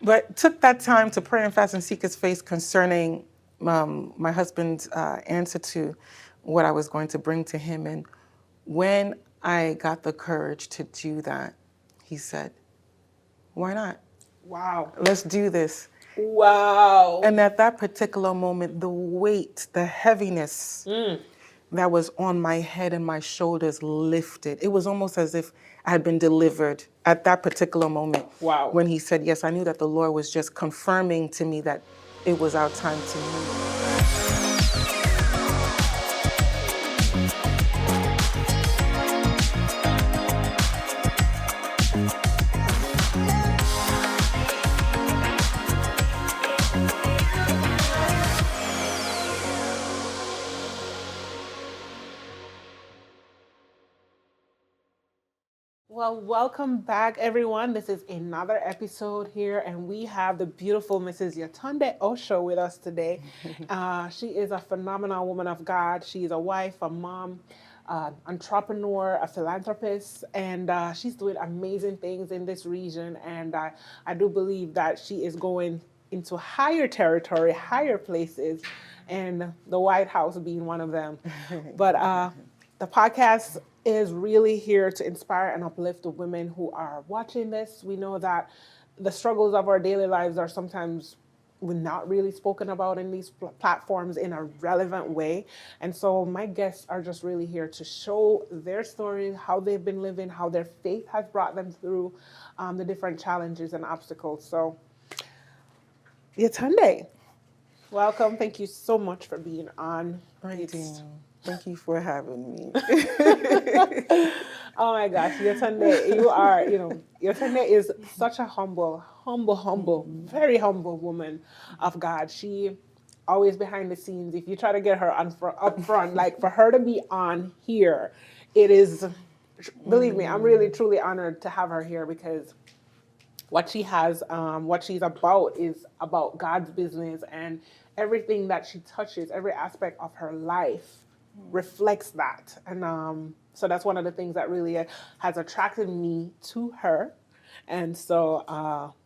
But took that time to pray and fast and seek his face concerning my husband's answer to what I was going to bring to him. And when I got the courage to do that, he said, why not? Wow. Let's do this. Wow. And at that particular moment, the weight, the heaviness that was on my head and my shoulders lifted. It was almost as if I had been delivered at that particular moment. Wow. When he said yes, I knew that the Lord was just confirming to me that it was our time to move. Well, welcome back, everyone. This is another episode here, and we have the beautiful Mrs. Yetunde Oso with us today. She is a phenomenal woman of God. She is a wife, a mom, entrepreneur, a philanthropist, and she's doing amazing things in this region. And I do believe that she is going into higher territory, higher places, and the White House being one of them. But the podcast is really here to inspire and uplift the women who are watching this. We know that the struggles of our daily lives are sometimes not really spoken about in these platforms in a relevant way. And so my guests are just really here to show their stories, how they've been living, how their faith has brought them through the different challenges and obstacles. So, Yetunde, welcome. Thank you so much for being on. Raydeen, thank you for having me. Oh my gosh, Yetunde, Yetunde is such a humble, very humble woman of God. She always behind the scenes. If you try to get her up front, like for her to be on here, it is, believe me, I'm really truly honored to have her here because what she has, what she's about is about God's business, and everything that she touches, every aspect of her life reflects that. And so that's one of the things that really has attracted me to her. And so,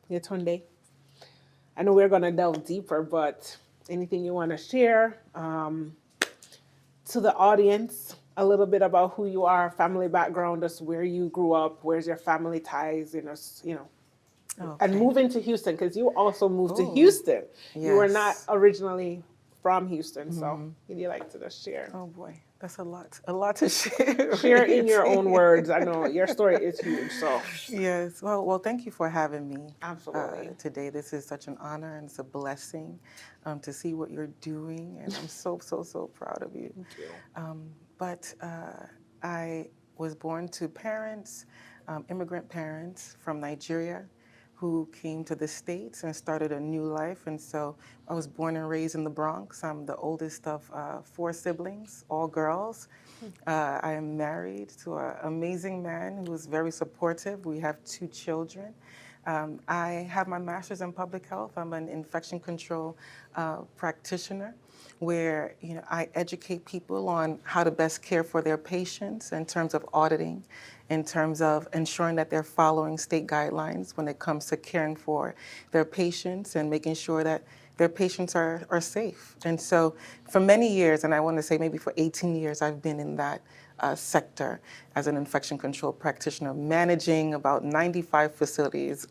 Yetunde, I know we're going to delve deeper, but anything you want to share to the audience, a little bit about who you are, family background, just where you grew up, where's your family ties, Okay. and moving to Houston, because you also moved to Houston. Yes. You were not originally from Houston, so would you like to just share? Oh boy, that's a lot to share. Share in your own words. I know your story is huge, so. Yes, well, thank you for having me. Absolutely. Today. This is such an honor and it's a blessing to see what you're doing, and I'm so proud of you. Thank you. But I was born to parents, immigrant parents from Nigeria, who came to the States and started a new life. And so I was born and raised in the Bronx. I'm the oldest of 4 siblings, all girls. I am married to an amazing man who is very supportive. We have 2 children. I have my master's in public health. I'm an infection control practitioner, where I educate people on how to best care for their patients in terms of auditing, in terms of ensuring that they're following state guidelines when it comes to caring for their patients and making sure that their patients are safe. And so for many years, and I want to say maybe for 18 years, I've been in that sector as an infection control practitioner, managing about 95 facilities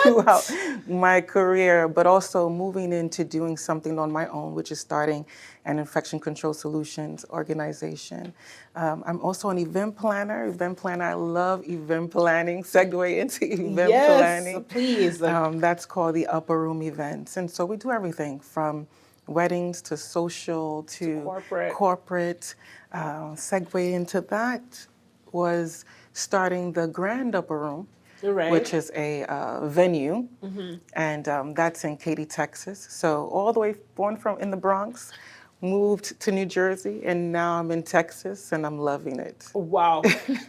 throughout my career, but also moving into doing something on my own, which is starting an infection control solutions organization. I'm also an event planner. I love event planning. Segue into event planning. Yes, please. That's called the UpperRoom events. And so we do everything from weddings to social to corporate. Segue into that was starting the Grand UpperRoom, which is a venue, and that's in Katy, Texas. So all the way born in the Bronx, moved to New Jersey, and now I'm in Texas, and I'm loving it. Wow.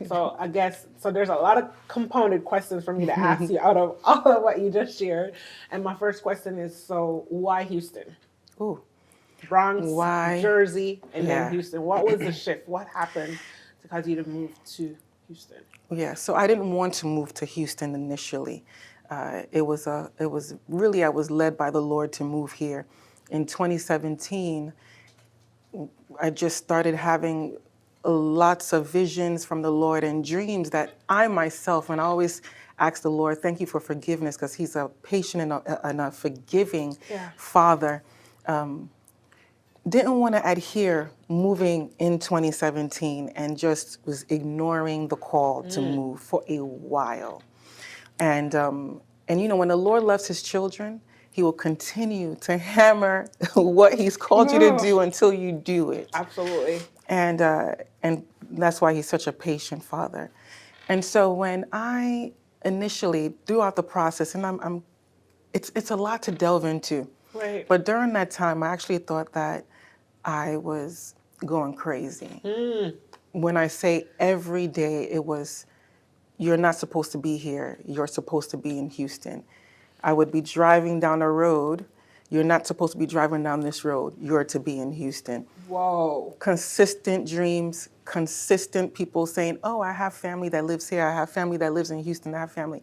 So I guess, there's a lot of compounded questions for me to ask you out of all of what you just shared. And my first question is, so why Houston? Ooh. Bronx, Why? Jersey, and then Houston. What was the shift? What happened to cause you to move to Houston? Yeah, so I didn't want to move to Houston initially. it was really, I was led by the Lord to move here. In 2017, I just started having lots of visions from the Lord and dreams that I myself, and I always ask the Lord, thank you for forgiveness, because he's a patient and a forgiving Father. Didn't want to adhere moving in 2017 and just was ignoring the call to move for a while. And when the Lord loves his children, he will continue to hammer what he's called you to do until you do it. Absolutely. And that's why he's such a patient Father. And so when I initially, throughout the process, and it's a lot to delve into. Right. But during that time, I actually thought that I was going crazy. When I say every day, it was, you're not supposed to be here. You're supposed to be in Houston. I would be driving down a road. You're not supposed to be driving down this road. You're to be in Houston. Whoa. Consistent dreams, consistent people saying, oh, I have family that lives here. I have family that lives in Houston. I have family,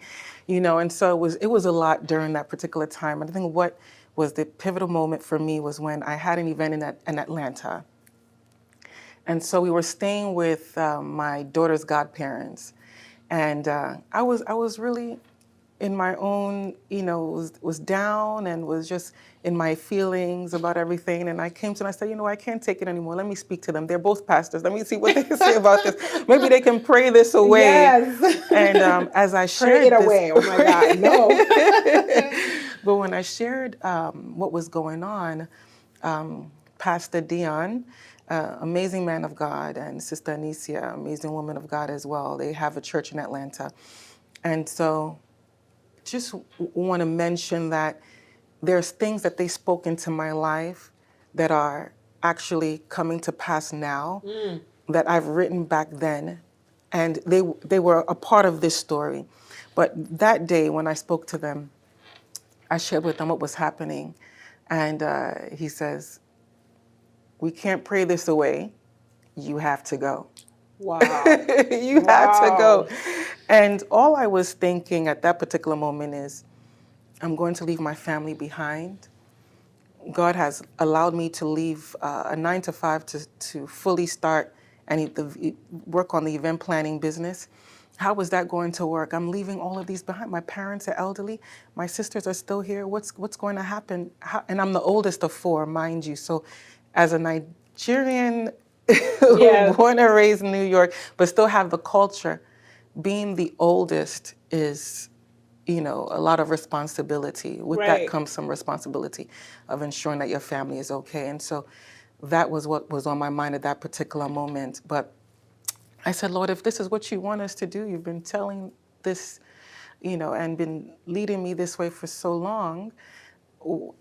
and so it was a lot during that particular time. And I think what was the pivotal moment for me was when I had an event in Atlanta. And so we were staying with my daughter's godparents. And I was really in my own, was down and was just in my feelings about everything. And I came to them, I said, I can't take it anymore. Let me speak to them. They're both pastors. Let me see what they can say about this. Maybe they can pray this away. Yes. And as I shared pray it away. Oh my God, no. But when I shared what was going on, Pastor Dion, amazing man of God, and Sister Anicia, amazing woman of God as well. They have a church in Atlanta. And so just want to mention that there's things that they spoke into my life that are actually coming to pass now that I've written back then. And they were a part of this story. But that day when I spoke to them, I shared with them what was happening. And he says, we can't pray this away. You have to go. Wow. You have to go. And all I was thinking at that particular moment is, I'm going to leave my family behind. God has allowed me to leave a 9-to-5 to fully start and work on the event planning business. How was that going to work? I'm leaving all of these behind. My parents are elderly. My sisters are still here. What's going to happen? And I'm the oldest of 4, mind you. So as a Nigerian, born and raised in New York, but still have the culture, being the oldest is, a lot of responsibility. With that comes some responsibility of ensuring that your family is okay. And so that was what was on my mind at that particular moment. But I said, Lord, if this is what you want us to do, you've been telling this, and been leading me this way for so long,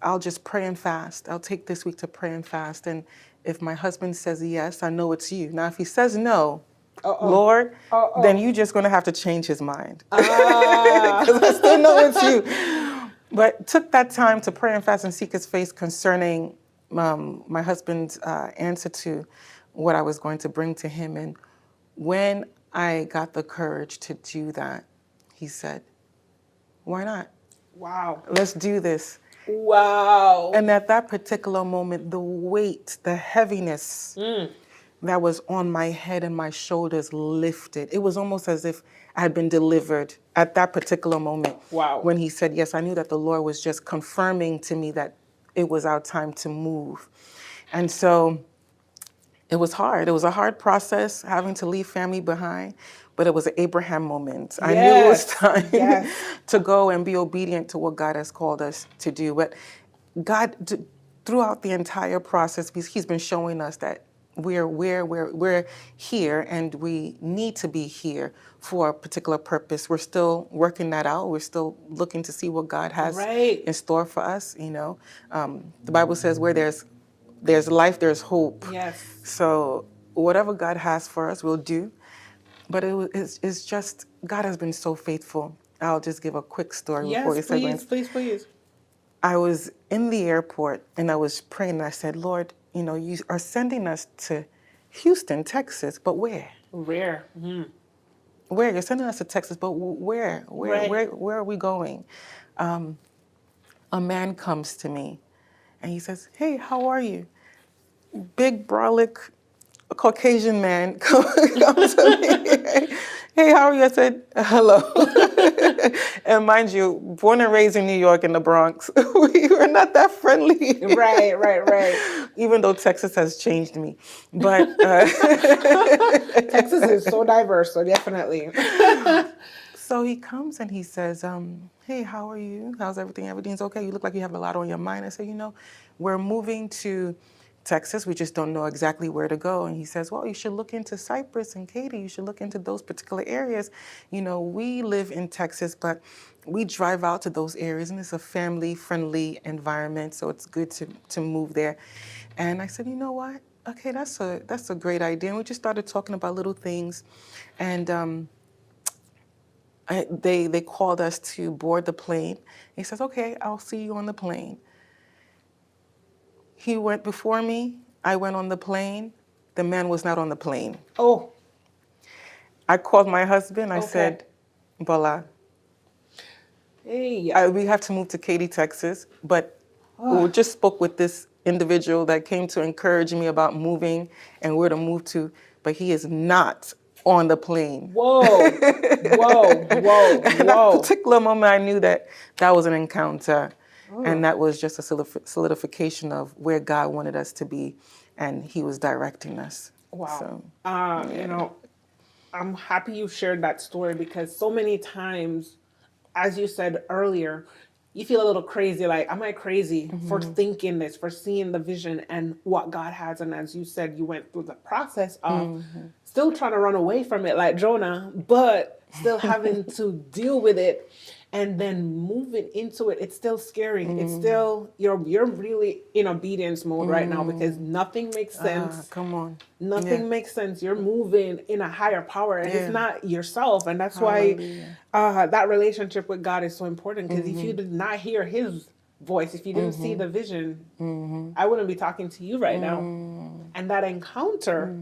I'll just pray and fast. I'll take this week to pray and fast. And if my husband says yes, I know it's you. Now, if he says no, Lord, then you're just going to have to change his mind. Because I still know it's you. But took that time to pray and fast and seek his face concerning my husband's answer to what I was going to bring to him. And when I got the courage to do that, he said, why not? Wow. Let's do this. Wow. And at that particular moment, the weight, the heaviness that was on my head and my shoulders lifted. It was almost as if I had been delivered at that particular moment. Wow. When he said yes, I knew that the Lord was just confirming to me that it was our time to move. And so it was hard. It was a hard process having to leave family behind, but it was an Abraham moment. I knew it was time to go and be obedient to what God has called us to do. But God, throughout the entire process, he's been showing us that we're here and we need to be here for a particular purpose. We're still working that out. We're still looking to see what God has in store for us. The Bible says where there's life, there's hope. Yes. So whatever God has for us, we'll do. But it's just, God has been so faithful. I'll just give a quick story before you say Please. I was in the airport and I was praying and I said, Lord, you are sending us to Houston, Texas, but where? Where? where? You're sending us to Texas, but where? Right. Where are we going? A man comes to me and he says, hey, how are you? Big, brolic, Caucasian man comes to me. Hey, how are you? I said, hello. And mind you, born and raised in New York in the Bronx, we were not that friendly. Right. Even though Texas has changed me. But Texas is so diverse, so definitely. so he comes and he says, hey, how are you? How's everything? Everything's okay? You look like you have a lot on your mind. I say, we're moving to Texas. We just don't know exactly where to go. And he says, well, you should look into Cypress and Katy. You should look into those particular areas. We live in Texas, but we drive out to those areas, and it's a family-friendly environment, so it's good to move there. And I said, you know what? Okay, that's a great idea. And we just started talking about little things, and they called us to board the plane. He says, okay, I'll see you on the plane. He went before me. I went on the plane. The man was not on the plane. Oh. I called my husband. I Okay. said, Bola, Hey. we have to move to Katy, Texas, but we just spoke with this individual that came to encourage me about moving and where to move to, but he is not on the plane. Whoa. At that particular moment, I knew that was an encounter. And that was just a solidification of where God wanted us to be, and he was directing us. Wow. So, I'm happy you shared that story, because so many times, as you said earlier, you feel a little crazy, like, am I crazy for thinking this, for seeing the vision and what God has? And as you said, you went through the process of still trying to run away from it like Jonah, but still having to deal with it. And then moving into it, it's still scary. It's still, you're really in obedience mode right now, because nothing makes sense. come on. Nothing makes sense. You're moving in a higher power, and it's not yourself. And that's why that relationship with God is so important, because if you did not hear his voice, if you didn't see the vision, I wouldn't be talking to you right now. And that encounter,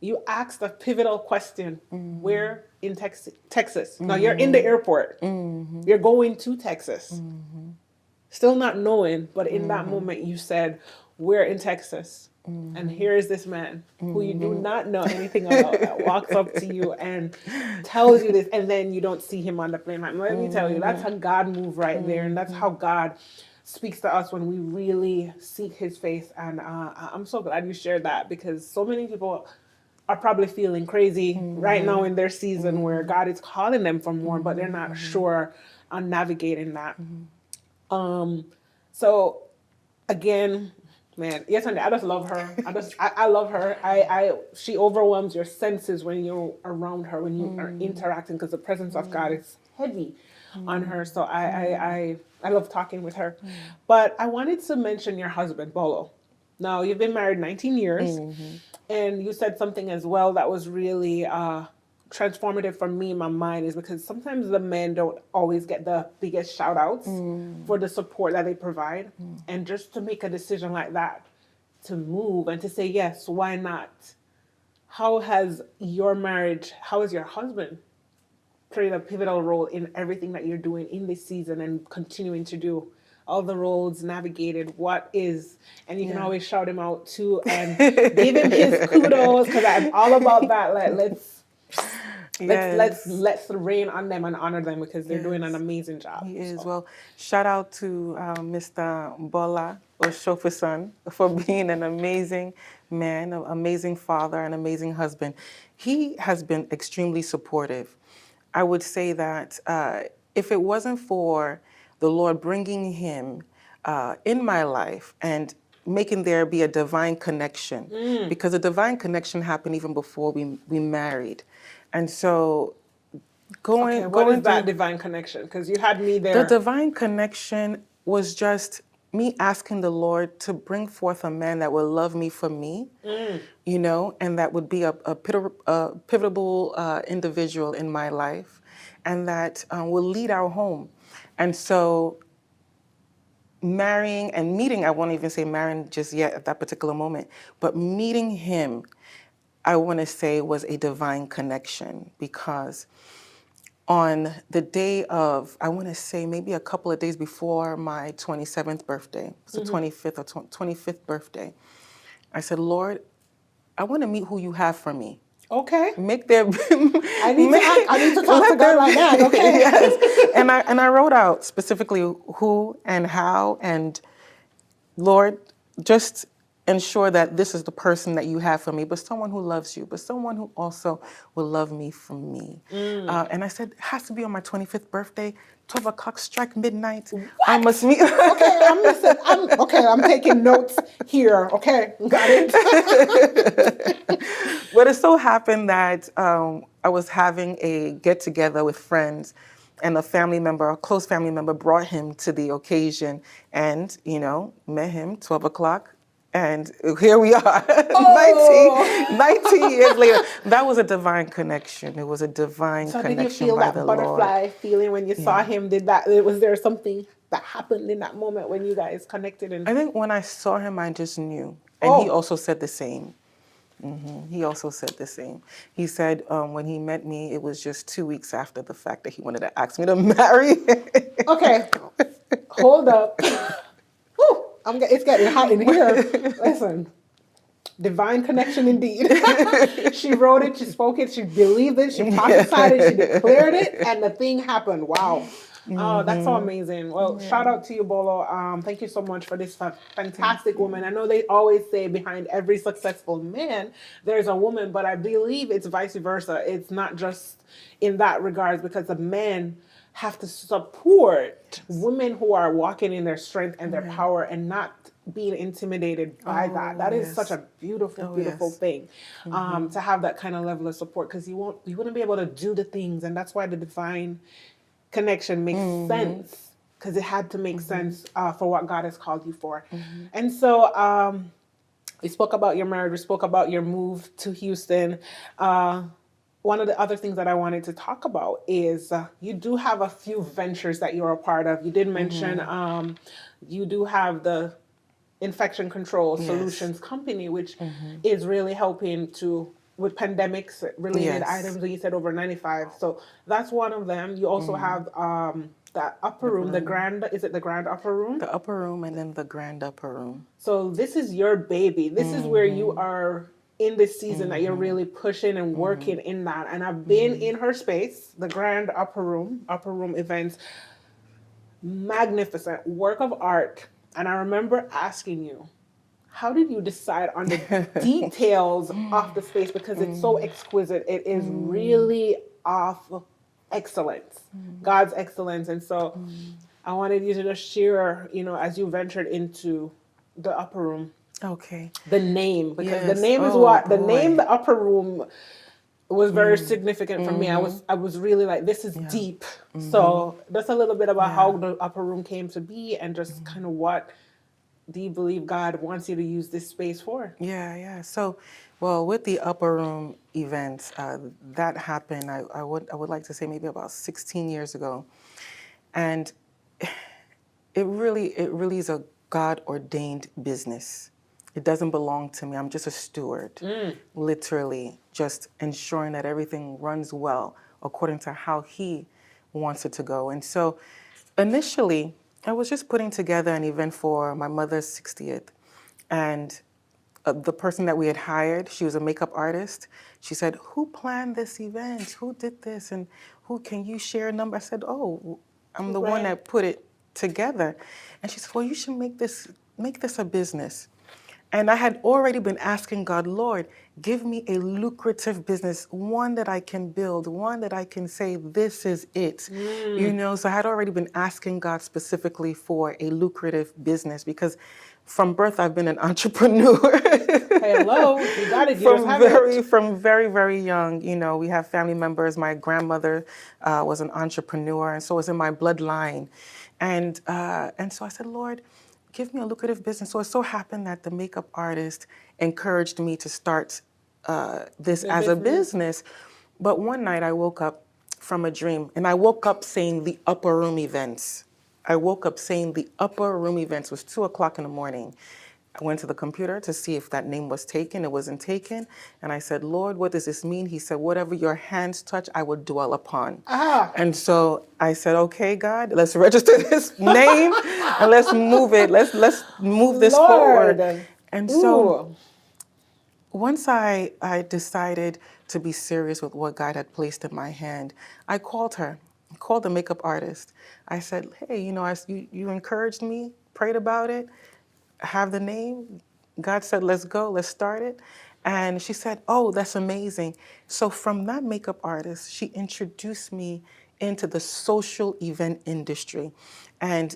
you asked a pivotal question. Where in Texas? Now you're in the airport. You're going to Texas. Still not knowing, but in that moment you said, we're in Texas. And here is this man who you do not know anything about, that walks up to you and tells you this, and then you don't see him on the plane. Like, let me tell you, that's how God moved right there. And that's how God speaks to us when we really seek his face. And I'm so glad you shared that, because so many people are probably feeling crazy right now in their season where God is calling them for more, but they're not sure on navigating that. So again, man, Yetunde, I just love her. I love her. She overwhelms your senses when you're around her, when you are interacting, because the presence of God is heavy on her. So I love talking with her. But I wanted to mention your husband, Bolo. Now, you've been married 19 years, and you said something as well that was really transformative for me in my mind, is because sometimes the men don't always get the biggest shout outs for the support that they provide. And just to make a decision like that, to move and to say, yes, why not? How has your marriage, how has your husband played a pivotal role in everything that you're doing in this season and continuing to do? All the roads navigated, what is, and you can always shout him out too and give him his kudos, because I'm all about that. Like, let's rain on them and honor them, because they're doing an amazing job. He is. Well, shout out to Mr. Bola Oshofusan for being an amazing man, an amazing father, an amazing husband. He has been extremely supportive. I would say that if it wasn't for the Lord bringing him in my life and making there be a divine connection, because a divine connection happened even before we married. And so what is that divine connection? Because you had me there. The divine connection was just me asking the Lord to bring forth a man that will love me for me, and that would be a pivotal individual in my life, and that will lead our home. And so marrying and meeting, I won't even say marrying just yet at that particular moment, but meeting him, I want to say was a divine connection, because on the day of, I want to say maybe a couple of days before my 27th birthday, it's the 25th or 25th birthday, I said, Lord, I want to meet who you have for me. Okay. Make there I need to talk to God like that. Okay. Yes. And I wrote out specifically who and how, and Lord, just ensure that this is the person that you have for me, but someone who loves you, but someone who also will love me from me. And I said, it has to be on my 25th birthday, 12 o'clock, strike midnight. What? I must meet. Okay, I'm taking notes here. Okay, got it. But it so happened that I was having a get together with friends, and a close family member brought him to the occasion, and, met him 12 o'clock. And here we are, Oh. 19 years later. That was a divine connection. It was a divine So connection did you feel by that the butterfly Lord. feeling when you saw him? Was there something that happened in that moment when you guys connected? I think when I saw him, I just knew. And he also said the same. He also said the same. He said when he met me, it was just 2 weeks after the fact that he wanted to ask me to marry. Okay, hold up. Whew, it's getting hot in here. Listen, divine connection indeed. She wrote it, she spoke it, she believed it, she prophesied it, she declared it, and the thing happened. Wow. Oh, that's so amazing. Well, shout out to you, Bolo. Thank you so much for this fantastic woman. I know they always say behind every successful man, there's a woman, but I believe it's vice versa. It's not just in that regards, because the men have to support women who are walking in their strength and their power and not being intimidated by that. That is such a beautiful thing, to have that kind of level of support, because you wouldn't be able to do the things, and that's why the divine connection makes sense, because it had to make sense for what God has called you for. And so we spoke about your marriage, we spoke about your move to Houston. One of the other things that I wanted to talk about is you do have a few ventures that you're a part of. You did mention you do have the infection control solutions company, which is really helping with pandemics related items. And you said over 95. So that's one of them. You also have the upper room, is it the grand upper room? The upper room, and then the grand upper room. So this is your baby. This is where you are in this season that you're really pushing and working in that. And I've been in her space, the grand upper room events, magnificent work of art. And I remember asking you, how did you decide on the details of the space? Because it's so exquisite. It is really of excellence, God's excellence. And so I wanted you to just share, as you ventured into the upper room. Okay. The name, because the name is the name, the upper room was very significant for me. I was really like, this is deep. So just a little bit about how the upper room came to be, and just kind of what do you believe God wants you to use this space for? Yeah. So, well, with the upper room events, that happened, I would like to say maybe about 16 years ago. And it really is a God ordained business. It doesn't belong to me. I'm just a steward, literally, just ensuring that everything runs well according to how He wants it to go. And so initially, I was just putting together an event for my mother's 60th. And the person that we had hired, she was a makeup artist. She said, "Who planned this event? Who did this? And can you share a number?" I said, "Oh, I'm the one that put it together." And she said, "Well, you should make this a business." And I had already been asking God, "Lord, give me a lucrative business, one that I can build, one that I can say, this is it." So I had already been asking God specifically for a lucrative business, because from birth, I've been an entrepreneur. Hello, you got it. From very, very young, we have family members. My grandmother was an entrepreneur, and so it was in my bloodline. And so I said, "Lord, give me a lucrative business." So it so happened that the makeup artist encouraged me to start this as a business. But one night I woke up from a dream, and I woke up saying the upper room events. I woke up saying the upper room events. It was 2 o'clock in the morning. I went to the computer to see if that name was taken. It wasn't taken. And I said, Lord, what does this mean? He said, whatever your hands touch, I will dwell upon. Ah. And so I said, okay, God, let's register this name and let's move it. Let's move this forward. Lord. And so Ooh. once I decided to be serious with what God had placed in my hand, I called her, called the makeup artist. I said, hey, you encouraged me, prayed about it, have the name. God said, let's go, let's start it. And she said, oh, that's amazing. So from that makeup artist, she introduced me into the social event industry. And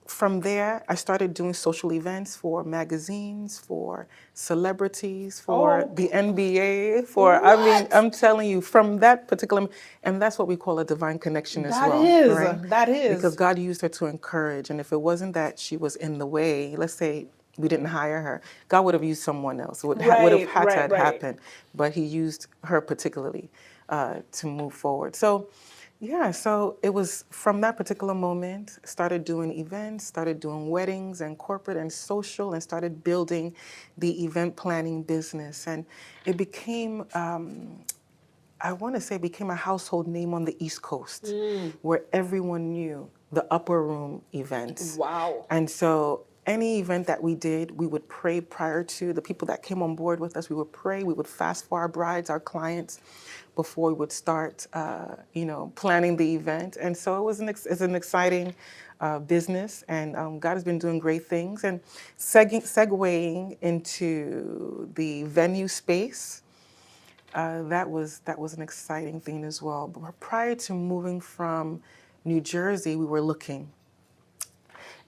from there, I started doing social events for magazines, for celebrities, for Oh. the NBA, What? I'm telling you, from that particular, and that's what we call a divine connection as That well, is. right? That Because is. God used her to encourage. And if it wasn't that she was in the way, let's say we didn't hire her, God would have used someone else. It would have Right, had to right, have right. happened. But he used her particularly to move forward. So yeah, so it was from that particular moment, started doing events, started doing weddings and corporate and social, and started building the event planning business. And it became, I want to say, became a household name on the East Coast, where everyone knew the Upper Room events. Wow. And so any event that we did, we would pray prior to the people that came on board with us. We would pray, we would fast for our brides, our clients, before we would start, planning the event. And so it was it's an exciting business, and God has been doing great things. And segueing into the venue space, that was an exciting thing as well. But prior to moving from New Jersey, we were looking.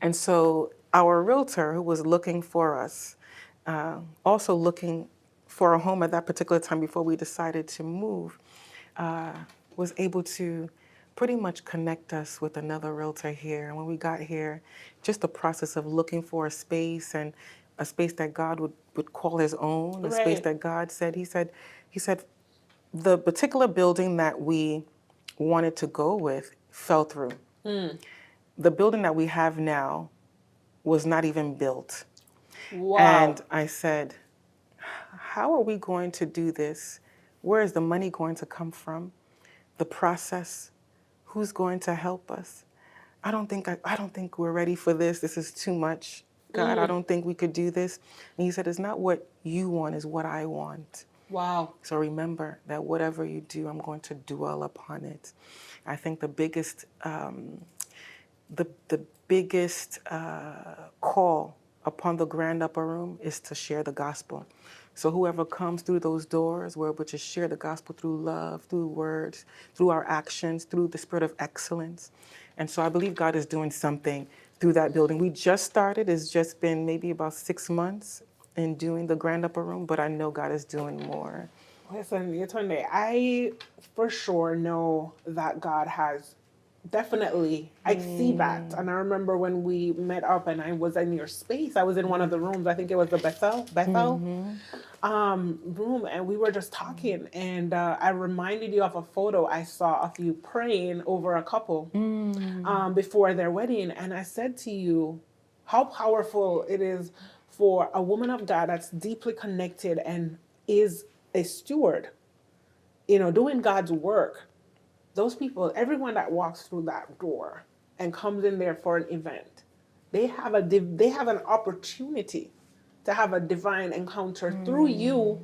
And so our realtor, who was looking for us, also looking for a home at that particular time before we decided to move, uh, was able to pretty much connect us with another realtor here. And when we got here, just the process of looking for a space, and a space that God would call his own, a space Right. that God said, he said, the particular building that we wanted to go with fell through. The building that we have now was not even built. Wow. And I said, how are we going to do this? Where is the money going to come from? The process? Who's going to help us? I don't think we're ready for this. This is too much. God, I don't think we could do this. And he said, it's not what you want, it's what I want. Wow. So remember that whatever you do, I'm going to dwell upon it. I think the biggest call upon the grand upper room is to share the gospel. So whoever comes through those doors, we're able to share the gospel through love, through words, through our actions, through the spirit of excellence. And so I believe God is doing something through that building. We just started. It's just been maybe about 6 months in doing the grand upper room, but I know God is doing more. Listen, Yetunde, I for sure know that God has definitely, I see that. And I remember when we met up and I was in your space, I was in one of the rooms, I think it was the Bethel room, and we were just talking. And I reminded you of a photo I saw of you praying over a couple before their wedding. And I said to you, how powerful it is for a woman of God that's deeply connected and is a steward, doing God's work. Those people, everyone that walks through that door and comes in there for an event, they have an opportunity to have a divine encounter through you,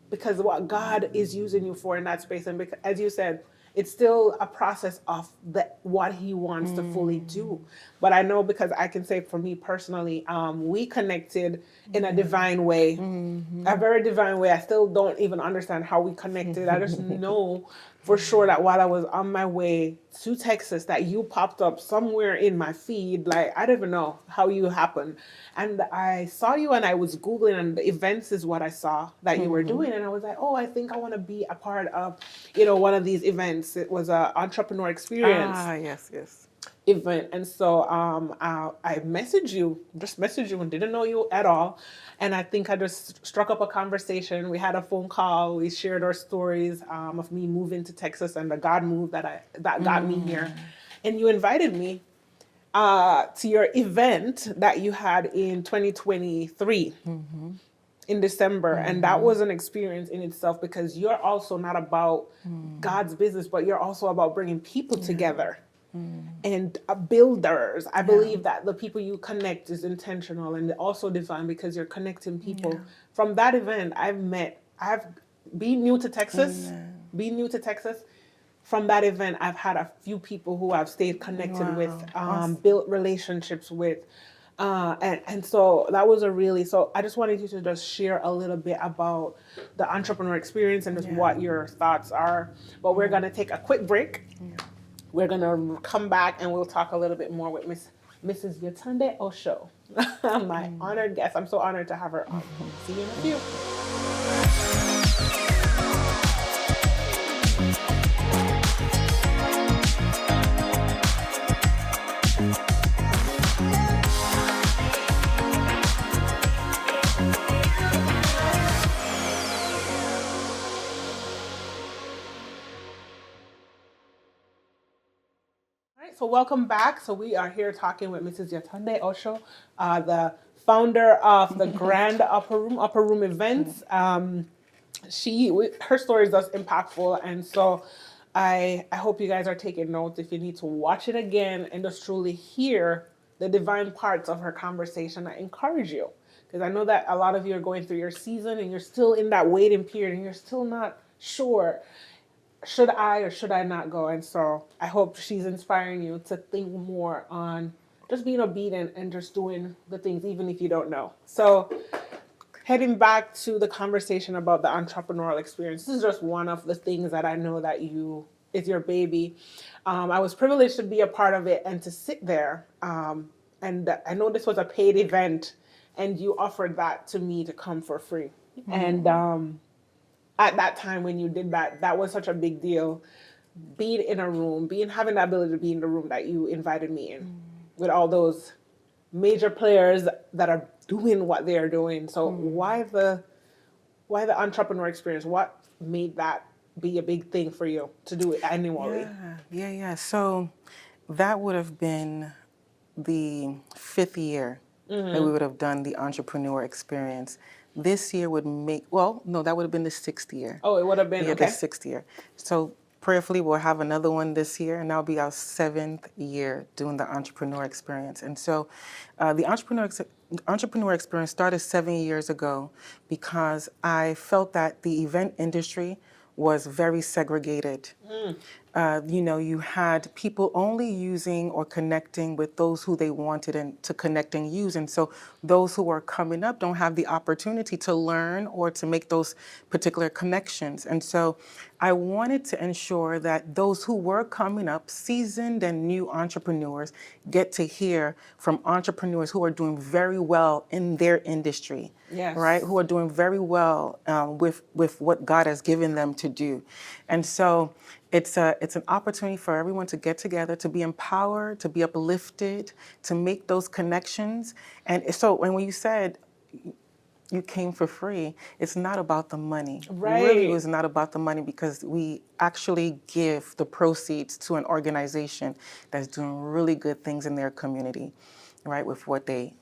because what God is using you for in that space. And because, as you said, it's still a process of what He wants to fully do. But I know, because I can say for me personally, we connected in a divine way, a very divine way. I still don't even understand how we connected. I just know for sure that while I was on my way to Texas, that you popped up somewhere in my feed. Like, I don't even know how you happened. And I saw you and I was Googling, and the events is what I saw that you were doing. And I was like, oh, I think I want to be a part of, one of these events. It was a entrepreneur experience Yes. event. And so I just messaged you and didn't know you at all. And I think I just struck up a conversation. We had a phone call. We shared our stories of me moving to Texas and the God move that got me here. And you invited me. to your event that you had in 2023 in December. And that was an experience in itself, because you're also not about God's business, but you're also about bringing people together and builders. I believe that the people you connect is intentional and also divine, because you're connecting people. From that event, I've been new to Texas, being new to Texas. From that event, I've had a few people who I've stayed connected with, Awesome. built relationships with. And so that was so I just wanted you to just share a little bit about the entrepreneur experience and just what your thoughts are. But we're going to take a quick break. We're going to come back and we'll talk a little bit more with Mrs. Yetunde Oso, my honored guest. I'm so honored to have her on. See you in a few. So welcome back. So we are here talking with Mrs. Yetunde Oso, the founder of the Grand UpperRoom events. Her story is just impactful, and so I hope you guys are taking notes. If you need to watch it again and just truly hear the divine parts of her conversation, I encourage you, because I know that a lot of you are going through your season and you're still in that waiting period and you're still not sure, should I or should I not go? And so I hope she's inspiring you to think more on just being obedient and just doing the things, even if you don't know. So heading back to the conversation about the entrepreneurial experience, this is just one of the things that I know that is your baby. I was privileged to be a part of it and to sit there. And I know this was a paid event, and you offered that to me to come for free. And at that time when you did that, that was such a big deal. Being in a room, having the ability to be in the room that you invited me in, with all those major players that are doing what they are doing. So why the entrepreneur experience? What made that be a big thing for you to do it annually? Yeah. So that would have been the 5th year that we would have done the entrepreneur experience. This year would that would have been the 6th year. Oh, it would have been, the okay. 6th year. So prayerfully, we'll have another one this year, and that'll be our 7th year doing the entrepreneur experience. And so the entrepreneur experience started 7 years ago because I felt that the event industry was very segregated. You had people only using or connecting with those who they wanted to connect and use. And so those who are coming up don't have the opportunity to learn or to make those particular connections. And so I wanted to ensure that those who were coming up, seasoned and new entrepreneurs, get to hear from entrepreneurs who are doing very well in their industry. Yes. Right? Who are doing very well with what God has given them to do. And so it's an opportunity for everyone to get together, to be empowered, to be uplifted, to make those connections. And so when you said you came for free, it's not about the money. Right. Really, it was not about the money, because we actually give the proceeds to an organization that's doing really good things in their community, right, with what they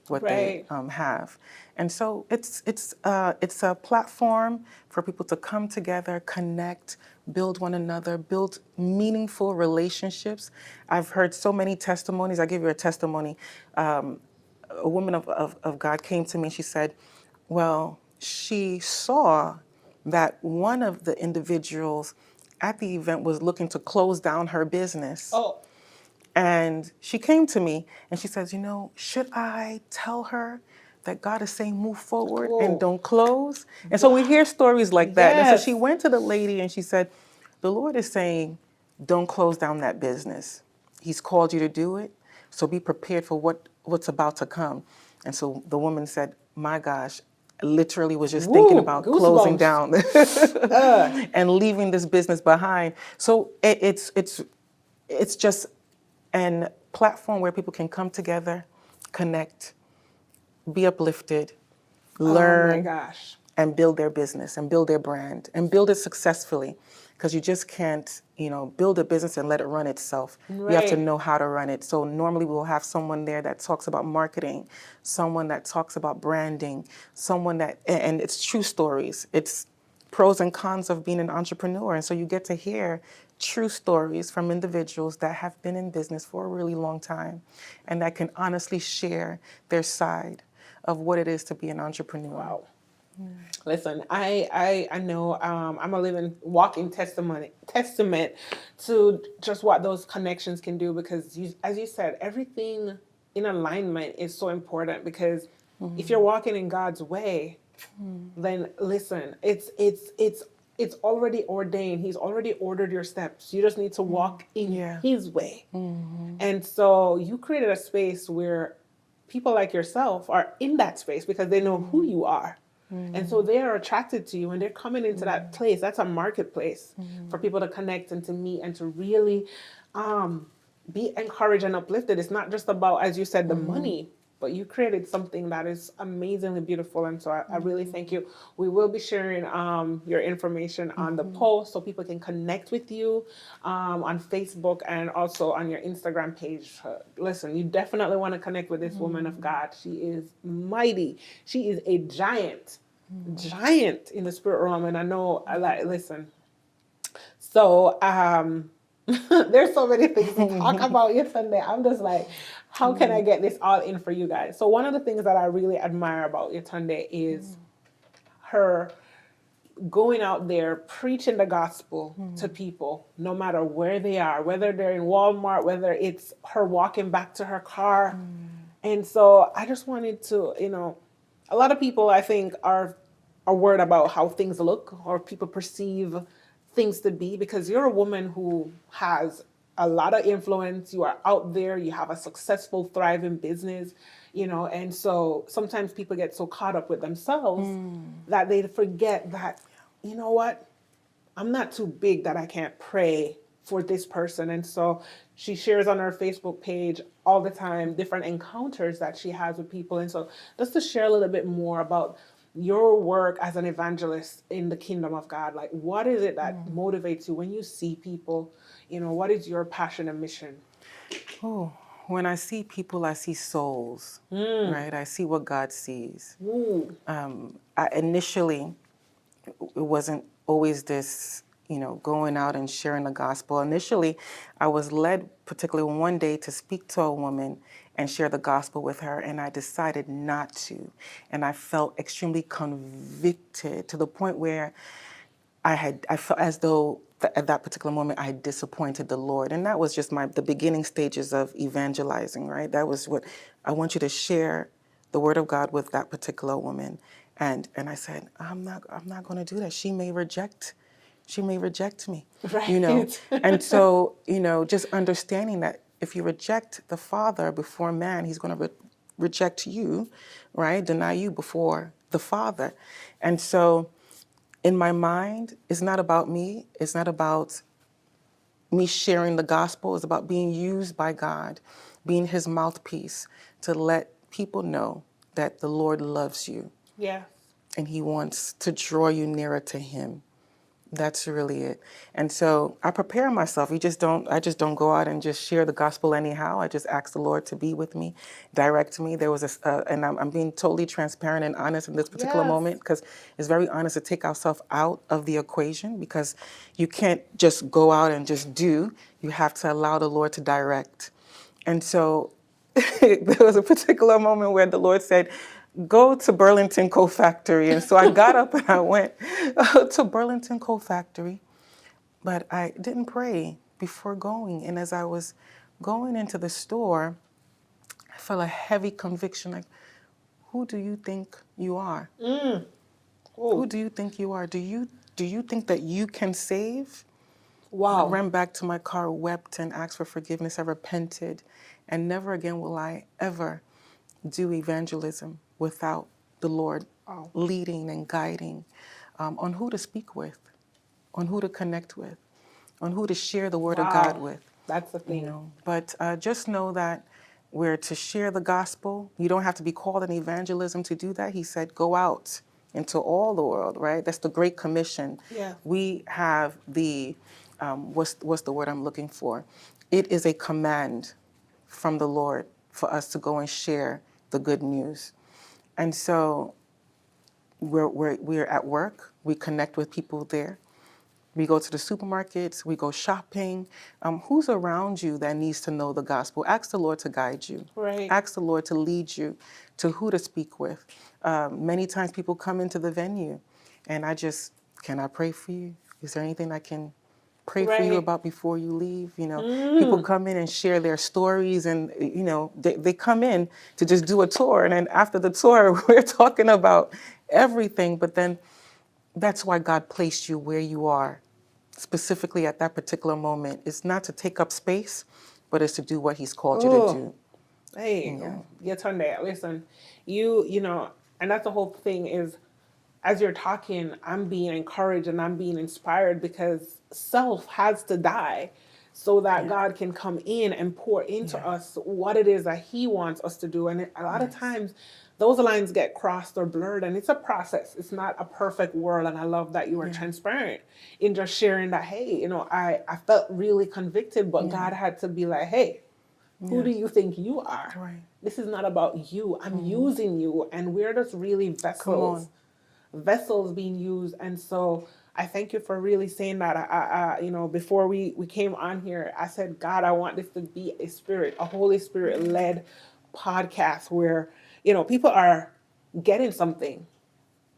have. And so it's a platform for people to come together, connect, build one another, build meaningful relationships. I've heard so many testimonies. I'll give you a testimony. A woman of God came to me and she said, well, she saw that one of the individuals at the event was looking to close down her business. Oh. And she came to me and she says, should I tell her that God is saying move forward and don't close? And so we hear stories like that. Yes. And so she went to the lady and she said, the Lord is saying, don't close down that business. He's called you to do it. So be prepared for what's about to come. And so the woman said, my gosh, I literally was just thinking about closing down and leaving this business behind. So it's just a platform where people can come together, connect, be uplifted, learn, and build their business and build their brand and build it successfully. Because you just can't, build a business and let it run itself. You have to know how to run it. So normally we'll have someone there that talks about marketing, someone that talks about branding, and it's true stories. It's pros and cons of being an entrepreneur. And so you get to hear true stories from individuals that have been in business for a really long time and that can honestly share their side of what it is to be an entrepreneur. Wow. Listen, I know I'm a living walking testament to just what those connections can do, because as you said, everything in alignment is so important, because if you're walking in God's way, then listen, it's already ordained. He's already ordered your steps. You just need to walk in his way. And so you created a space where people like yourself are in that space because they know who you are. And so they are attracted to you and they're coming into that place. That's a marketplace for people to connect and to meet and to really be encouraged and uplifted. It's not just about, as you said, the money, but you created something that is amazingly beautiful. And so I really thank you. We will be sharing your information on the post so people can connect with you on Facebook and also on your Instagram page. Listen, you definitely want to connect with this woman of God. She is mighty. She is a giant in the spirit realm. And I know, listen. So, there's so many things to talk about Yetunde. I'm just like, how can I get this all in for you guys? So one of the things that I really admire about Yetunde is her going out there preaching the gospel to people, no matter where they are, whether they're in Walmart, whether it's her walking back to her car. And so I just wanted to, a lot of people I think are worried about how things look or people perceive things to be, because you're a woman who has a lot of influence. You are out there, you have a successful, thriving business, and so sometimes people get so caught up with themselves that they forget that, you know what, I'm not too big that I can't pray for this person. And so she shares on her Facebook page all the time different encounters that she has with people. And so just to share a little bit more about your work as an evangelist in the kingdom of God, like what is it that motivates you when you see people? What is your passion and mission? Oh, when I see people, I see souls, right? I see what God sees. Initially, it wasn't always this, going out and sharing the gospel. Initially, I was led, particularly one day, to speak to a woman and share the gospel with her, and I decided not to. And I felt extremely convicted to the point where I felt as though at that particular moment I had disappointed the Lord. And that was just the beginning stages of evangelizing, right? That was what I want you to share the word of God with that particular woman. And I said, I'm not going to do that. She may reject me, Right. And so, just understanding that if you reject the Father before man, he's going to reject you, right? Deny you before the Father. And so in my mind, it's not about me. It's not about me sharing the gospel. It's about being used by God, being his mouthpiece to let people know that the Lord loves you. Yeah. And he wants to draw you nearer to him. That's really it. And so I prepare myself. I just don't go out and just share the gospel anyhow. I just ask the Lord to be with me, direct me. There was and I'm being totally transparent and honest in this particular moment, because it's very honest to take ourselves out of the equation, because you can't just go out and just do. You have to allow the Lord to direct. And so there was a particular moment where the Lord said, go to Burlington Coat Factory. And so I got up and I went to Burlington Coat Factory, but I didn't pray before going. And as I was going into the store, I felt a heavy conviction, like, who do you think you are? Who do you think you are? Do you think that you can save? Wow. I ran back to my car, wept, and asked for forgiveness. I repented. And never again will I ever do evangelism without the Lord leading and guiding on who to speak with, on who to connect with, on who to share the word of God with. That's the thing. But just know that we're to share the gospel. You don't have to be called in evangelism to do that. He said, go out into all the world, right? That's the Great Commission. Yeah. We have the what's the word I'm looking for? It is a command from the Lord for us to go and share the good news. And so we're at work, we connect with people there. We go to the supermarkets, we go shopping. Who's around you that needs to know the gospel? Ask the Lord to guide you. Right. Ask the Lord to lead you to who to speak with. Many times people come into the venue and can I pray for you? Is there anything I can pray for you Right. about before you leave? People come in and share their stories, and they come in to just do a tour, and then after the tour we're talking about everything. But then that's why God placed you where you are, specifically at that particular moment. It's not to take up space, but it's to do what He's called you to Oh, do. hey, Yeah. Yetunde, listen, you know, and that's the whole thing is, as you're talking, I'm being encouraged and I'm being inspired because self has to die so that Yeah. God can come in and pour into Yeah. us what it is that He wants us to do. And a lot of Yes. times those lines get crossed or blurred, and it's a process. It's not a perfect world. And I love that you are Yeah. transparent in just sharing that, hey, I felt really convicted, but Yeah. God had to be like, hey, who do Yes. you think you are? Right. This is not about you. I'm using you, and we're just really Come on. vessels being used. And so I thank you for really saying that. Before we came on here, I said, God, I want this to be a Holy Spirit led podcast where, people are getting something,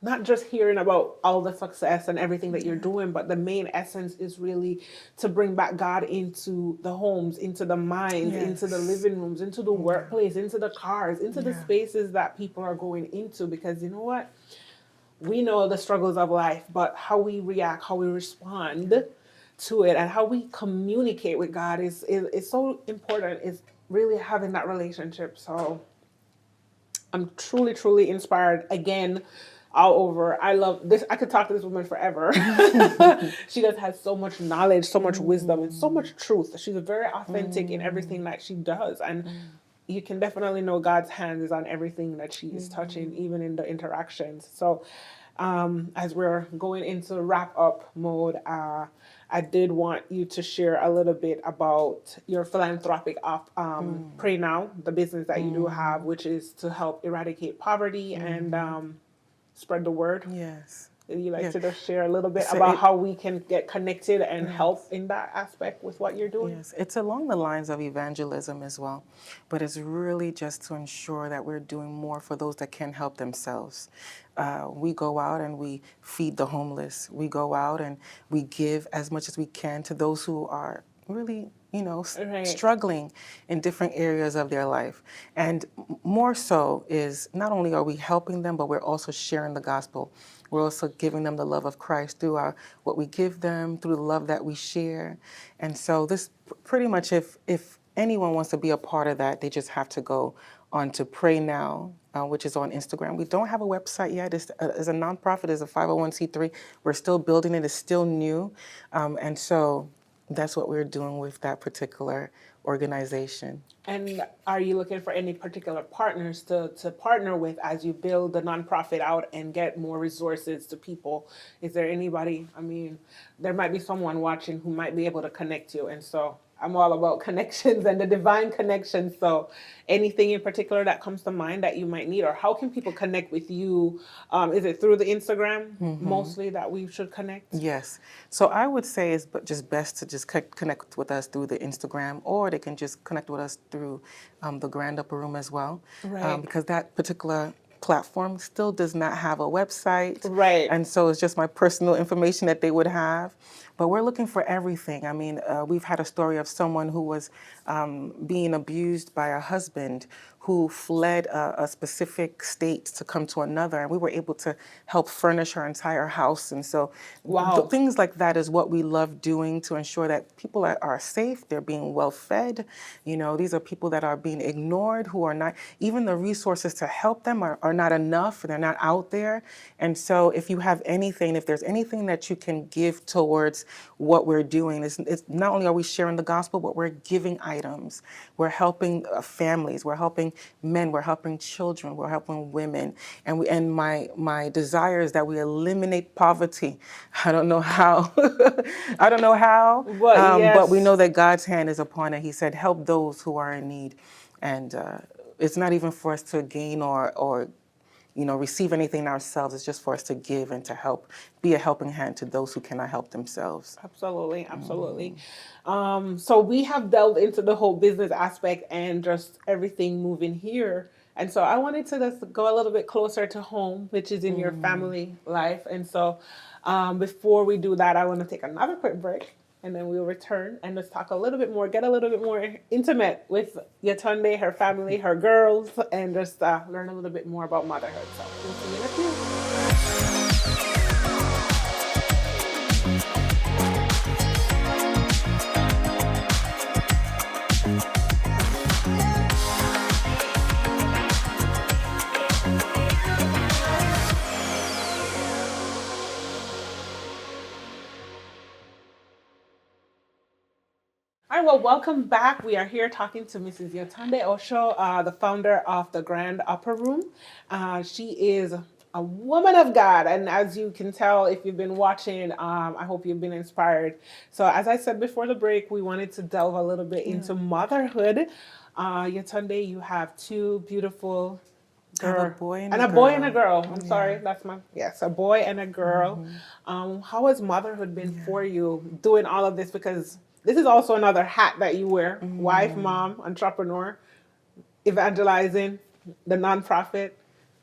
not just hearing about all the success and everything that you're doing, but the main essence is really to bring back God into the homes, into the minds, into the Yes. living rooms, into the workplace, into the cars, into the Yeah. spaces that people are going into. Because you know what? We know the struggles of life, but how we react, how we respond to it, and how we communicate with God is so important. Is really having that relationship. So I'm truly, truly inspired again. All over. I love this. I could talk to this woman forever. She just has so much knowledge, so much wisdom, and so much truth. She's very authentic in everything that she does. And you can definitely know God's hand is on everything that she is touching, even in the interactions. So, as we're going into wrap up mode, I did want you to share a little bit about your philanthropic Pray Now, the business that you do have, which is to help eradicate poverty and spread the word. Yes. Would you like Yes. to just share a little bit So about how we can get connected and help yes. in that aspect with what you're doing? Yes, it's along the lines of evangelism as well, but it's really just to ensure that we're doing more for those that can help themselves. We go out and we feed the homeless. We go out and we give as much as we can to those who are really, Right. struggling in different areas of their life. And more so is not only are we helping them, but we're also sharing the gospel. We're also giving them the love of Christ through what we give them, through the love that we share. And so this pretty much, if anyone wants to be a part of that, they just have to go on to Pray Now, which is on Instagram. We don't have a website yet. It's a nonprofit, it's a 501c3. We're still building it. It's still new. And so that's what we're doing with that particular organization. And are you looking for any particular partners to partner with as you build the nonprofit out and get more resources to people? Is there anybody? I mean, there might be someone watching who might be able to connect you. And so I'm all about connections and the divine connections. So anything in particular that comes to mind that you might need, or how can people connect with you? Is it through the Instagram mostly that we should connect? Yes. So I would say it's just best to just connect with us through the Instagram, or they can just connect with us through the Grand Upper Room as well. Right. Because that particular platform still does not have a website. Right. And so it's just my personal information that they would have. But we're looking for everything. I mean, we've had a story of someone who was being abused by a husband who fled a specific state to come to another, and we were able to help furnish her entire house. And so Wow. things like that is what we love doing to ensure that people are safe, they're being well fed. These are people that are being ignored, who are not, even the resources to help them are not enough, they're not out there. And so if you have anything, if there's anything that you can give towards what we're doing, it's not only are we sharing the gospel, but we're giving items. We're helping families. We're helping helping men, we're helping children, we're helping women. And my desire is that we eliminate poverty. I don't know how. I don't know how, But but we yes. know that God's hand is upon it. He said, help those who are in need. And it's not even for us to gain or receive anything ourselves. It's just for us to give and to help, be a helping hand to those who cannot help themselves. Absolutely, absolutely. So we have delved into the whole business aspect and just everything moving here. And so I wanted to just go a little bit closer to home, which is in your family life. And so before we do that, I want to take another quick break and then we'll return and just talk a little bit more, get a little bit more intimate with Yetunde, her family, her girls, and just learn a little bit more about motherhood. So we'll see you in a few. All right, well, welcome back. We are here talking to Mrs. Yetunde Oso, the founder of the Grand UpperRoom. She is a woman of God, and as you can tell, if you've been watching, I hope you've been inspired. So, as I said before the break, we wanted to delve a little bit into motherhood. Yetunde, you have two beautiful I have a boy and and a a boy and a girl. girl. I'm sorry, that's my yes, a boy and a girl. How has motherhood been for you doing all of this? Because this is also another hat that you wear: wife, mom, entrepreneur, evangelizing, the nonprofit,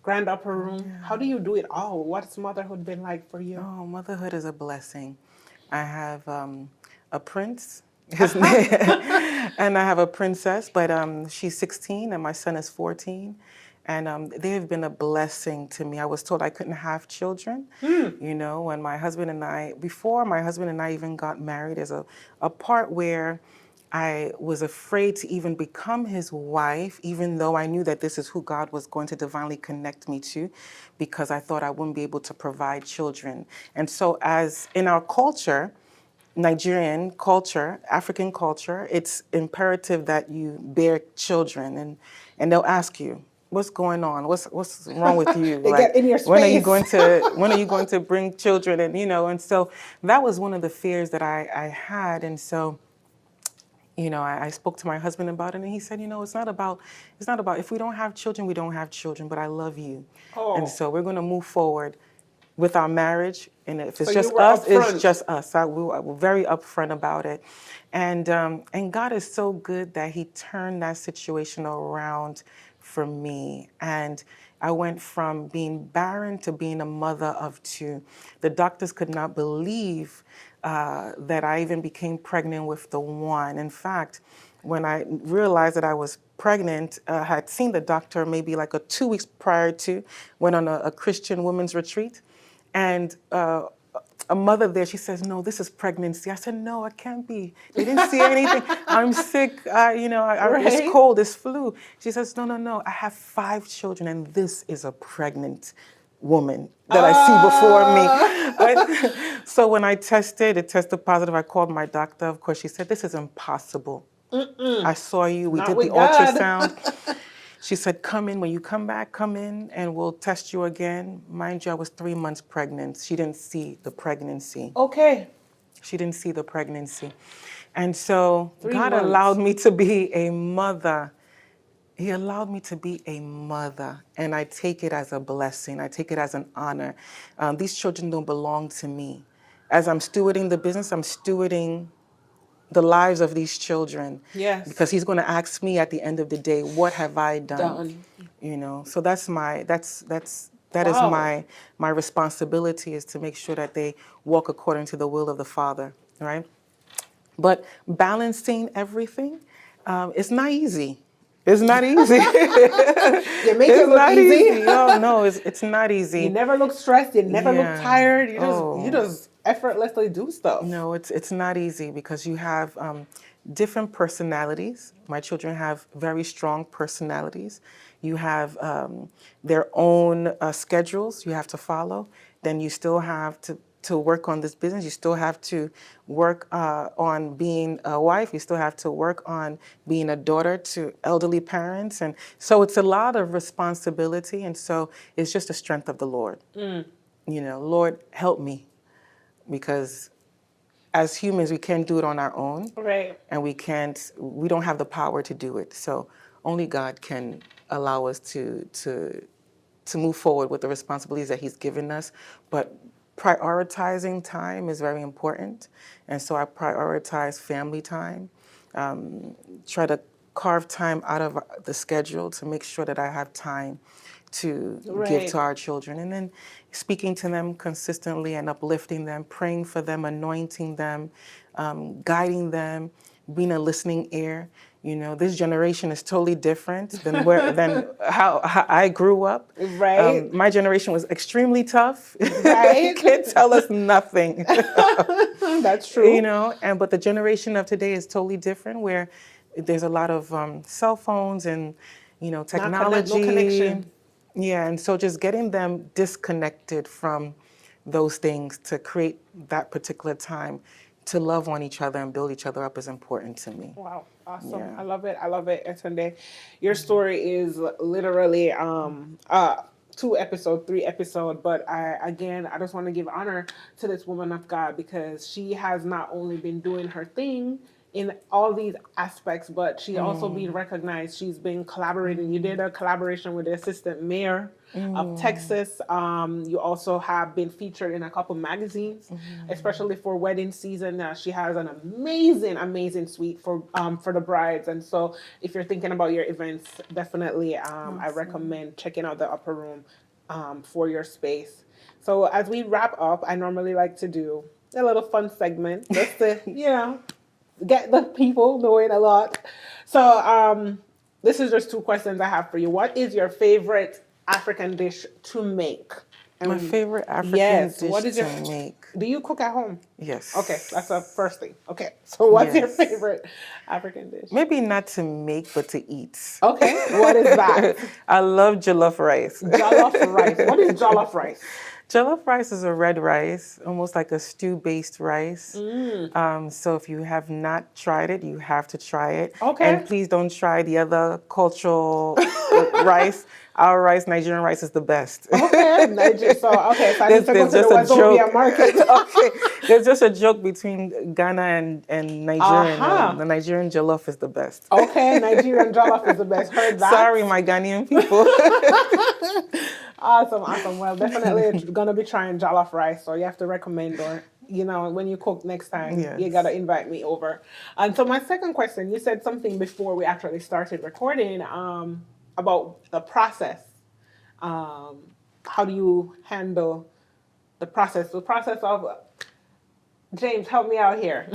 Grand Upper Room. How do you do it all? What's motherhood been like for you? Oh, motherhood is a blessing. I have a prince, his name, and I have a princess, but she's 16 and my son is 14. And they have been a blessing to me. I was told I couldn't have children, when before my husband and I even got married, there's a part where I was afraid to even become his wife, even though I knew that this is who God was going to divinely connect me to, because I thought I wouldn't be able to provide children. And so as in our culture, Nigerian culture, African culture, it's imperative that you bear children, and they'll ask you, what's going on? What's wrong with you? They get in your when are you space. going to bring children? And so that was one of the fears that I had. And so I spoke to my husband about it, and he said, it's not about if we don't have children, we don't have children, but I love you. And Oh, so we're going to move forward with our marriage. And if it's so you just were us, it's upfront. just us. We're very upfront about it. And God is so good that he turned that situation around for me. And I went from being barren to being a mother of two. The doctors could not believe that I even became pregnant with the one. In fact, when I realized that I was pregnant, I had seen the doctor maybe like 2 weeks prior to, went on a Christian women's retreat. And a mother there, she says, no, this is pregnancy. I said, no, it can't be. They didn't see anything. I'm sick, it's Right? cold, it's flu. She says, no, I have 5 children and this is a pregnant woman that I see before me. So when it tested positive. I called my doctor. Of course, she said, this is impossible. I saw you, we Not did the with God. ultrasound. She said, come in, when you come back, come in and we'll test you again. Mind you, I was 3 months pregnant. She didn't see the pregnancy. Okay. She didn't see the pregnancy. And so 3 God months. allowed me to be a mother. He allowed me to be a mother, and I take it as a blessing. I take it as an honor. These children don't belong to me. As I'm stewarding the business, I'm stewarding the lives of these children. Yes. Because he's going to ask me at the end of the day, what have I done? Done. So that is Wow. my responsibility, is to make sure that they walk according to the will of the Father, right? But balancing everything, it's not easy. It's not easy. You make it It's look not easy. easy. Oh no, it's not You easy. never look stressed. You never look Yeah. tired. You Oh. just effortlessly do stuff. No, it's not easy because you have different personalities. My children have very strong personalities. You have their own schedules you have to follow. Then you still have to to work on this business. You still have to work on being a wife. You still have to work on being a daughter to elderly parents. And so it's a lot of responsibility. And so it's just the strength of the Lord. You know, Lord, help me, because as humans, we can't do it on our own. Right. And we don't have the power to do it. So only God can allow us to move forward with the responsibilities that he's given us. But prioritizing time is very important. And so I prioritize family time, try to carve time out of the schedule to make sure that I have time to give Right. to our children. And then speaking to them consistently and uplifting them, praying for them, anointing them, guiding them, being a listening ear. You know, this generation is totally different than how I grew up. Right. My generation was extremely tough. Right. Can't tell us nothing. That's true. You know, but the generation of today is totally different, where there's a lot of cell phones and, you know, technology. No connection. Yeah, and so just getting them disconnected from those things to create that particular time to love on each other and build each other up is important to me. Wow, awesome. Yeah. I love it. I love it, Yetunde. Your story is literally 2 episode, 3 episode, but I just want to give honor to this woman of God, because she has not only been doing her thing in all these aspects, but she also been recognized. She's been collaborating. You did a collaboration with the assistant mayor of Texas. You also have been featured in a couple magazines, especially for wedding season. She has an amazing suite for the brides. And so if you're thinking about your events, definitely I recommend checking out the Upper Room for your space. So as we wrap up, I normally like to do a little fun segment just to, get the people knowing a lot. So this is just 2 questions I have for you. What is your favorite African dish to make? My favorite African dish to make. Do you cook at home? Yes. Okay, that's the first thing. Okay, so what's your Yes. favorite African dish? Maybe not to make, but to eat. Okay, what is that? I love jollof rice. Jollof rice. What is jollof rice? Jollof rice is a red rice, almost like a stew-based rice. So if you have not tried it, you have to try it. Okay. And please don't try the other cultural rice. Our rice, Nigerian rice, is the best. Okay, so I need to go to the There's a Wazobia joke. market. Okay, there's just a joke between Ghana and Nigerian. Uh-huh. The Nigerian jollof is the best. Okay, Nigerian jollof is the best. Heard that? Sorry, my Ghanaian people. Awesome. Well, definitely gonna be trying jollof rice, so you have to recommend, or when you cook next time, Yes. you gotta invite me over. And so my second question, you said something before we actually started recording about the process. How do you handle the process? The process of James, help me out here.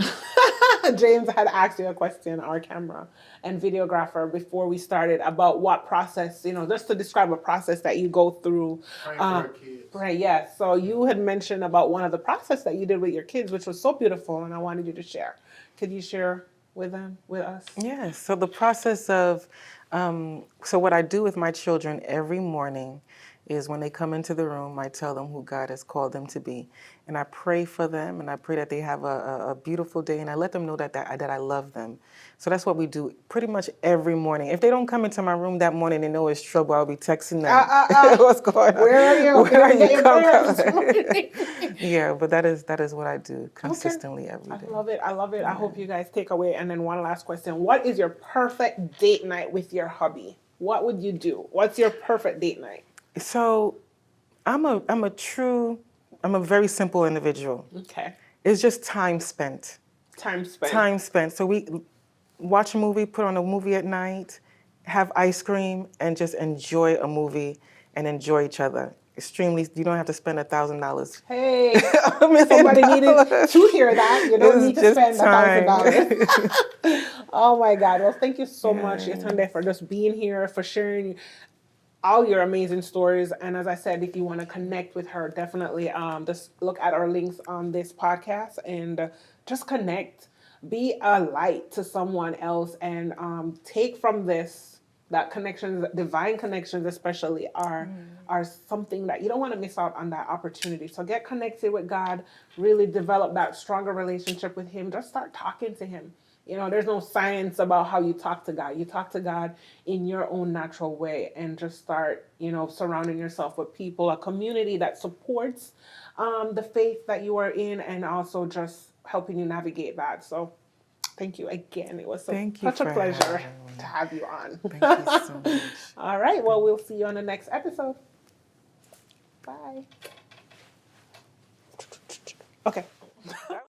James had asked you a question, our camera and videographer, before we started about what process, just to describe a process that you go through. Praying for our kids. Right, yes. So you had mentioned about one of the process that you did with your kids, which was so beautiful, and I wanted you to share. Could you share with us? Yes. So the process of, so what I do with my children every morning is when they come into the room, I tell them who God has called them to be. And I pray for them, and I pray that they have a beautiful day, and I let them know that I love them. So that's what we do pretty much every morning. If they don't come into my room that morning, they know it's trouble. I'll be texting them. What's going on? Where are you? Where are you? Come. Yeah, but that is what I do consistently every day. I love it. Yeah. I hope you guys take away. And then one last question. What is your perfect date night with your hubby? What would you do? What's your perfect date night? So I'm a very simple individual. Okay. It's just time spent. Time spent. Time spent. So we watch a movie, put on a movie at night, have ice cream, and just enjoy a movie and enjoy each other. You don't have to spend $1,000. Hey, somebody needed to hear that. You don't need to spend $1,000. Oh my God. Well, thank you so much, Yetunde, for just being here, for sharing all your amazing stories. And as I said, if you want to connect with her, definitely just look at our links on this podcast and just connect. Be a light to someone else and take from this that connections, divine connections especially, are something that you don't want to miss out on that opportunity. So get connected with God, really develop that stronger relationship with him. Just start talking to him. You know, there's no science about how you talk to God. You talk to God in your own natural way, and just start, you know, surrounding yourself with people, a community that supports the faith that you are in, and also just helping you navigate that. So thank you again. It was Thank you such a for pleasure having me. to have you on. Thank you so much. All right. Well, we'll see you on the next episode. Bye. Okay.